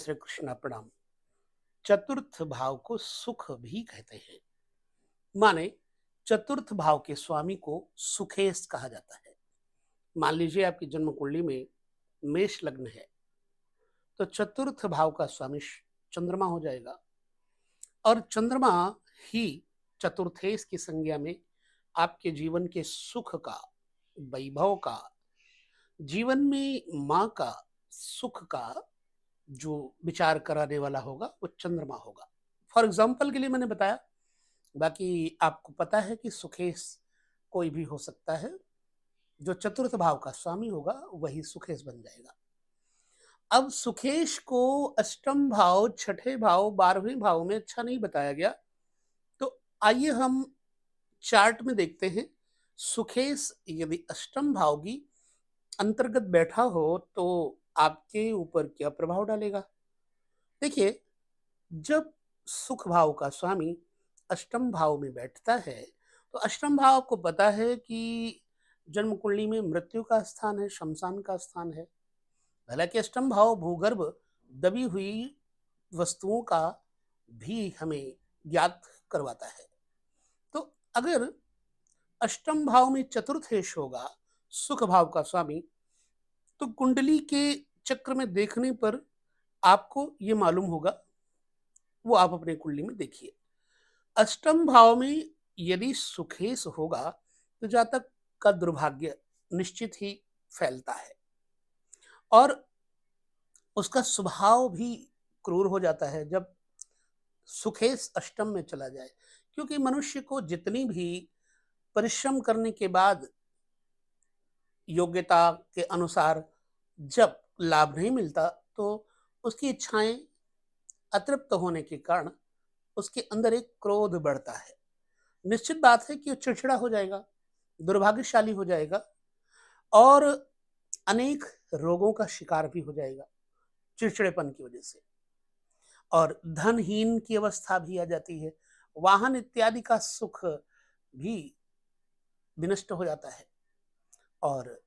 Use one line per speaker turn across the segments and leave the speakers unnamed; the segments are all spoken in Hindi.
श्री कृष्णा प्रणाम। चतुर्थ भाव को सुख भी कहते हैं। माने चतुर्थ भाव के स्वामी को सुखेश कहा जाता है। मान लीजिए आपकी जन्म कुंडली में मेष लग्न है, तो चतुर्थ भाव का स्वामी चंद्रमा हो जाएगा। और चंद्रमा ही चतुर्थेश की संज्ञा में आपके जीवन के सुख का, वैभव का, जीवन में माँ का सुख का जो विचार कराने वाला होगा वो चंद्रमा होगा। फॉर एग्जाम्पल के लिए मैंने बताया, बाकी आपको पता है कि सुखेश कोई भी हो सकता है। जो चतुर्थ भाव का स्वामी होगा वही सुखेश बन जाएगा। अब सुखेश को अष्टम भाव, छठे भाव, 12वें भाव में अच्छा नहीं बताया गया, तो आइए हम चार्ट में देखते हैं। सुखेश यदि अष्टम भाव की अंतर्गत बैठा हो तो आपके ऊपर क्या प्रभाव डालेगा। देखिए, जब सुख भाव का स्वामी अष्टम भाव में बैठता है, तो अष्टम भाव आपको पता है कि जन्म कुंडली में मृत्यु का स्थान है, शमशान का स्थान है। हालांकि अष्टम भाव भूगर्भ दबी हुई वस्तुओं का भी हमें ज्ञात करवाता है। तो अगर अष्टम भाव में चतुर्थेश होगा सुख भाव का स्वामी, तो कुंडली के चक्र में देखने पर आपको ये मालूम होगा, वो आप अपने कुंडली में देखिए। अष्टम भाव में यदि सुखेश होगा तो जातक का दुर्भाग्य निश्चित ही फैलता है और उसका स्वभाव भी क्रूर हो जाता है जब सुखेश अष्टम में चला जाए। क्योंकि मनुष्य को जितनी भी परिश्रम करने के बाद योग्यता के अनुसार जब लाभ नहीं मिलता, तो उसकी इच्छाएं अतृप्त होने के कारण उसके अंदर एक क्रोध बढ़ता है। निश्चित बात है कि वो चिड़चिड़ा हो जाएगा, दुर्भाग्यशाली हो जाएगा और अनेक रोगों का शिकार भी हो जाएगा चिड़चिड़ेपन की वजह से। और धनहीन की अवस्था भी आ जाती है, वाहन इत्यादि का सुख भी विनष्ट हो जाता है और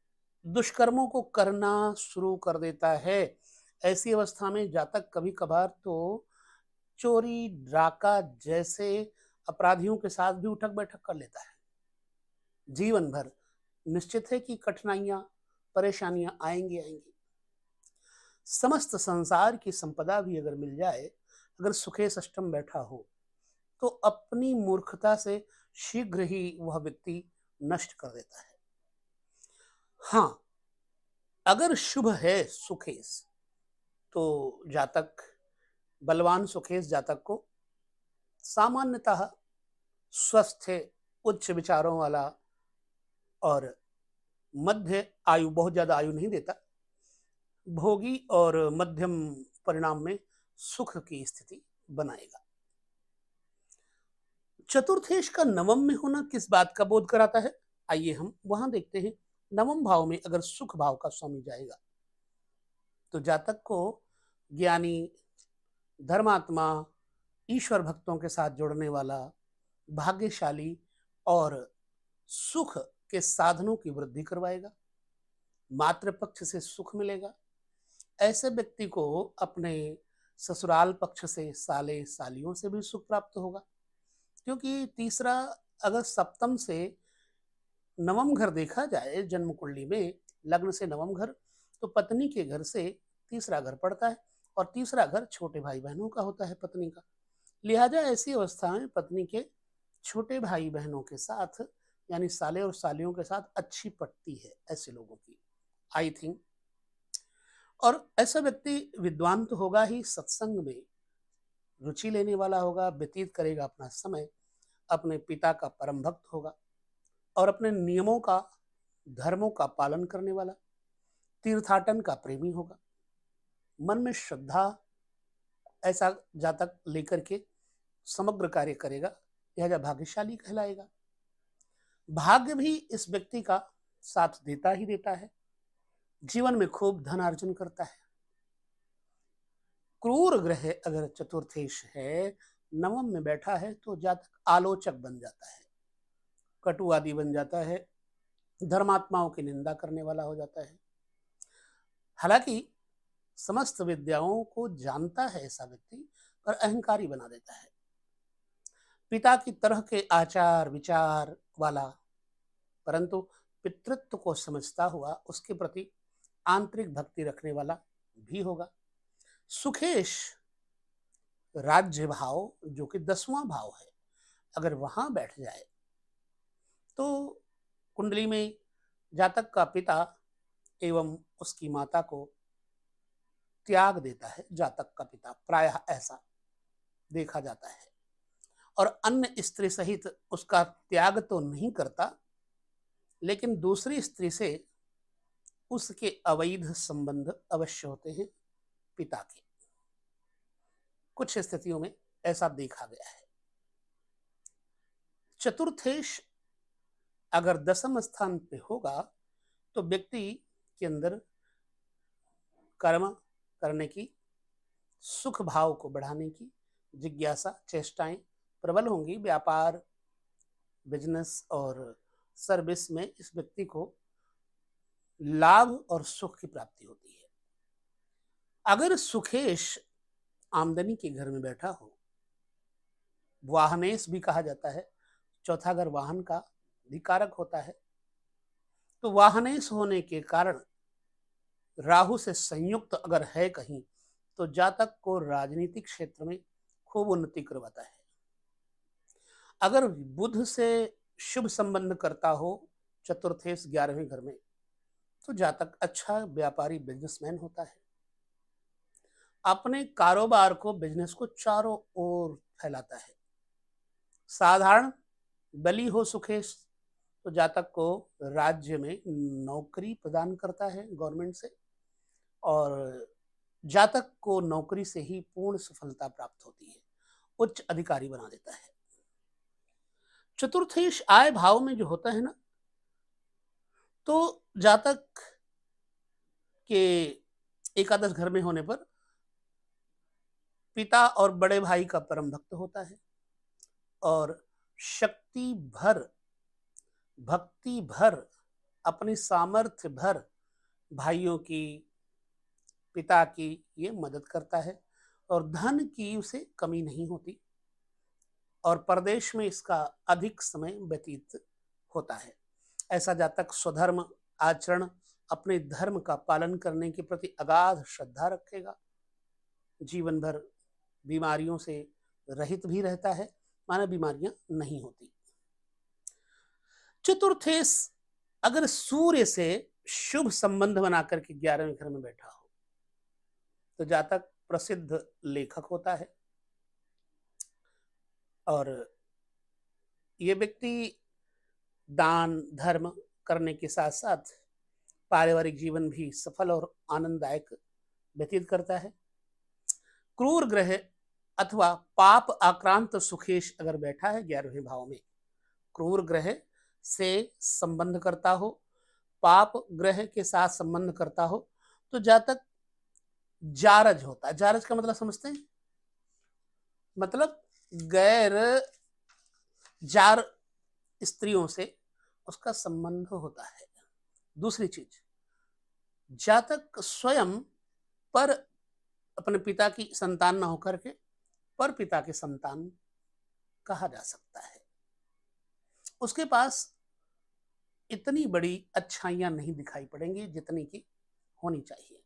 दुष्कर्मों को करना शुरू कर देता है। ऐसी अवस्था में जातक कभी कभार तो चोरी, डाका जैसे अपराधियों के साथ भी उठक बैठक कर लेता है। जीवन भर निश्चित है कि कठिनाइयां, परेशानियां आएंगी आएंगी। समस्त संसार की संपदा भी अगर मिल जाए, अगर सुखेश अष्टम बैठा हो, तो अपनी मूर्खता से शीघ्र ही वह व्यक्ति नष्ट कर देता है। हाँ, अगर शुभ है सुखेश, तो जातक, बलवान सुखेश जातक को सामान्यतः स्वस्थ, उच्च विचारों वाला और मध्य आयु, बहुत ज्यादा आयु नहीं देता, भोगी और मध्यम परिणाम में सुख की स्थिति बनाएगा। चतुर्थेश का नवम में होना किस बात का बोध कराता है, आइए हम वहां देखते हैं। नवम भाव में अगर सुख भाव का स्वामी जाएगा तो जातक को ज्ञानी, धर्मात्मा, ईश्वर भक्तों के साथ जुड़ने वाला, भाग्यशाली और सुख के साधनों की वृद्धि करवाएगा। मातृपक्ष से सुख मिलेगा। ऐसे व्यक्ति को अपने ससुराल पक्ष से, साले सालियों से भी सुख प्राप्त होगा। क्योंकि तीसरा, अगर सप्तम से नवम घर देखा जाए जन्म कुंडली में, लग्न से नवम घर, तो पत्नी के घर से तीसरा घर पड़ता है और तीसरा घर छोटे भाई बहनों का होता है, पत्नी का। लिहाजा ऐसी अवस्था में पत्नी के छोटे भाई बहनों के साथ, यानी साले और सालियों के साथ अच्छी पटती है ऐसे लोगों की, आई थिंक। और ऐसा व्यक्ति विद्वान तो होगा ही, सत्संग में रुचि लेने वाला होगा, व्यतीत करेगा अपना समय, अपने पिता का परम भक्त होगा और अपने नियमों का, धर्मों का पालन करने वाला, तीर्थाटन का प्रेमी होगा। मन में श्रद्धा ऐसा जातक लेकर के समग्र कार्य करेगा, लिहाजा भाग्यशाली कहलाएगा। भाग्य भी इस व्यक्ति का साथ देता ही देता है, जीवन में खूब धन अर्जन करता है। क्रूर ग्रह अगर चतुर्थेश है, नवम में बैठा है, तो जातक आलोचक बन जाता है, कटुवादी बन जाता है, धर्मात्माओं की निंदा करने वाला हो जाता है। हालांकि समस्त विद्याओं को जानता है ऐसा व्यक्ति, पर अहंकारी बना देता है। पिता की तरह के आचार विचार वाला, परंतु पितृत्व को समझता हुआ उसके प्रति आंतरिक भक्ति रखने वाला भी होगा। सुखेश राज्य भाव, जो कि 10वां भाव है, अगर वहां बैठ जाए तो कुंडली में जातक का पिता एवं उसकी माता को त्याग देता है। जातक का पिता प्रायः ऐसा देखा जाता है, और अन्य स्त्री सहित उसका त्याग तो नहीं करता, लेकिन दूसरी स्त्री से उसके अवैध संबंध अवश्य होते हैं पिता के। कुछ स्थितियों में ऐसा देखा गया है। चतुर्थेश अगर 10वें स्थान पे होगा तो व्यक्ति के अंदर कर्म करने की, सुख भाव को बढ़ाने की जिज्ञासा, चेष्टाएं प्रबल होंगी। व्यापार, बिजनेस और सर्विस में इस व्यक्ति को लाभ और सुख की प्राप्ति होती है। अगर सुखेश आमदनी के घर में बैठा हो, वाहनेश भी कहा जाता है, चौथा घर वाहन का भी कारक होता है, तो वाहनेश होने के कारण राहु से संयुक्त अगर है कहीं, तो जातक को राजनीतिक क्षेत्र में खूब उन्नति करवाता है। अगर बुध से शुभ संबंध करता हो चतुर्थेश 11वें घर में, तो जातक अच्छा व्यापारी बिजनेसमैन होता है। अपने कारोबार को, बिजनेस को चारों ओर फैलाता है। साधारण बली हो सुखेश, तो जातक को राज्य में नौकरी प्रदान करता है गवर्नमेंट से, और जातक को नौकरी से ही पूर्ण सफलता प्राप्त होती है, उच्च अधिकारी बना देता है। चतुर्थेश आय भाव में जो होता है ना, तो जातक के एकादश घर में होने पर पिता और बड़े भाई का परम भक्त होता है, और शक्ति भर, भक्ति भर, अपनी सामर्थ्य भर भाइयों की, पिता की ये मदद करता है, और धन की उसे कमी नहीं होती, और परदेश में इसका अधिक समय व्यतीत होता है। ऐसा जातक स्वधर्म आचरण, अपने धर्म का पालन करने के प्रति अगाध श्रद्धा रखेगा, जीवन भर बीमारियों से रहित भी रहता है, माना बीमारियां नहीं होती। चतुर्थेश अगर सूर्य से शुभ संबंध बनाकर के 11वें घर में बैठा हो, तो जातक प्रसिद्ध लेखक होता है, और ये व्यक्ति दान धर्म करने के साथ साथ पारिवारिक जीवन भी सफल और आनंददायक व्यतीत करता है। क्रूर ग्रह अथवा पाप आक्रांत सुखेश अगर बैठा है 11वें भाव में, क्रूर ग्रह से संबंध करता हो, पाप ग्रह के साथ संबंध करता हो, तो जातक जारज होता है। जारज का मतलब समझते हैं? मतलब गैर जार स्त्रियों से उसका संबंध होता है। दूसरी चीज, जातक स्वयं पर अपने पिता की संतान न होकर के पर पिता के संतान कहा जा सकता है। उसके पास इतनी बड़ी अच्छाइयां नहीं दिखाई पड़ेंगी जितनी की होनी चाहिए।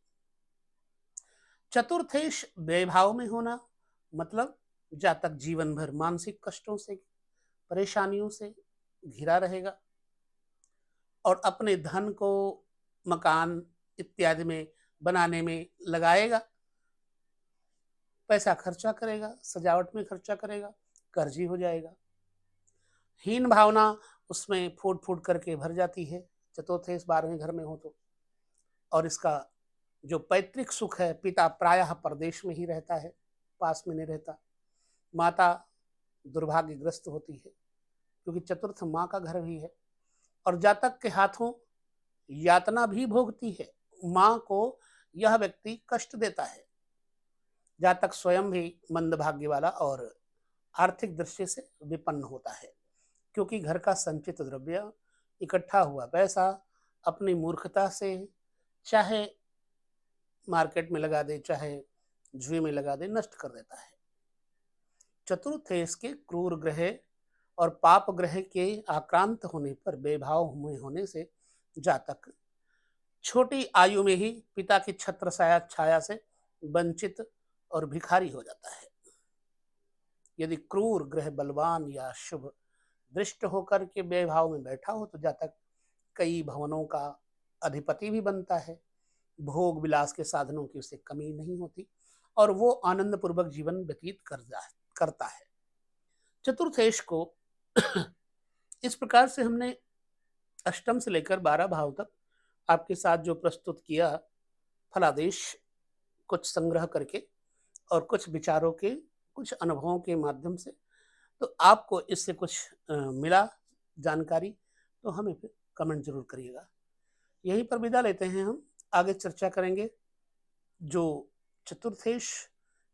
चतुर्थेश व्ययभाव में होना मतलब जातक जीवन भर मानसिक कष्टों से, परेशानियों से घिरा रहेगा, और अपने धन को मकान इत्यादि में बनाने में लगाएगा, पैसा खर्चा करेगा, सजावट में खर्चा करेगा, कर्जी हो जाएगा। हीन भावना उसमें फूट फूट करके भर जाती है चतुर्थेश 12वें घर में हो तो। और इसका जो पैतृक सुख है, पिता प्रायः परदेश में ही रहता है, पास में नहीं रहता। माता दुर्भाग्यग्रस्त होती है, क्योंकि चतुर्थ माँ का घर भी है, और जातक के हाथों यातना भी भोगती है। माँ को यह व्यक्ति कष्ट देता है। जातक स्वयं भी मंदभाग्य वाला और आर्थिक दृष्टि से विपन्न होता है, क्योंकि घर का संचित द्रव्य, इकट्ठा हुआ पैसा अपनी मूर्खता से, चाहे मार्केट में लगा दे, चाहे जुए में लगा दे, नष्ट कर देता है। चतुर्थेश के क्रूर ग्रह और पाप ग्रह के आक्रांत होने पर बेभाव में होने से जातक छोटी आयु में ही पिता की छत्र छाया छाया से वंचित और भिखारी हो जाता है। यदि क्रूर ग्रह बलवान या शुभ दृष्ट होकर के बेभाव में बैठा हो तो जातक कई भवनों का अधिपति भी बनता है। भोग विलास के साधनों की उसे कमी नहीं होती और वो आनंद पूर्वक जीवन व्यतीत करता है। चतुर्थेश को इस प्रकार से हमने अष्टम से लेकर 12 भाव तक आपके साथ जो प्रस्तुत किया फलादेश, कुछ संग्रह करके और कुछ विचारों के, कुछ अनुभवों के माध्यम से, तो आपको इससे कुछ मिला जानकारी तो हमें फिर कमेंट जरूर करिएगा। यहीं पर विदा लेते हैं हम, आगे चर्चा करेंगे। जो चतुर्थेश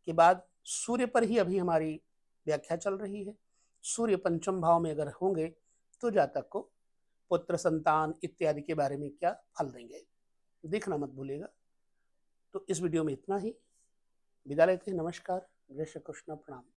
के बाद सूर्य पर ही अभी हमारी व्याख्या चल रही है। सूर्य पंचम भाव में अगर होंगे तो जातक को पुत्र संतान इत्यादि के बारे में क्या फल देंगे, देखना मत भूलिएगा। तो इस वीडियो में इतना ही, विदा लेते हैं। नमस्कार, जय श्री कृष्ण, प्रणाम।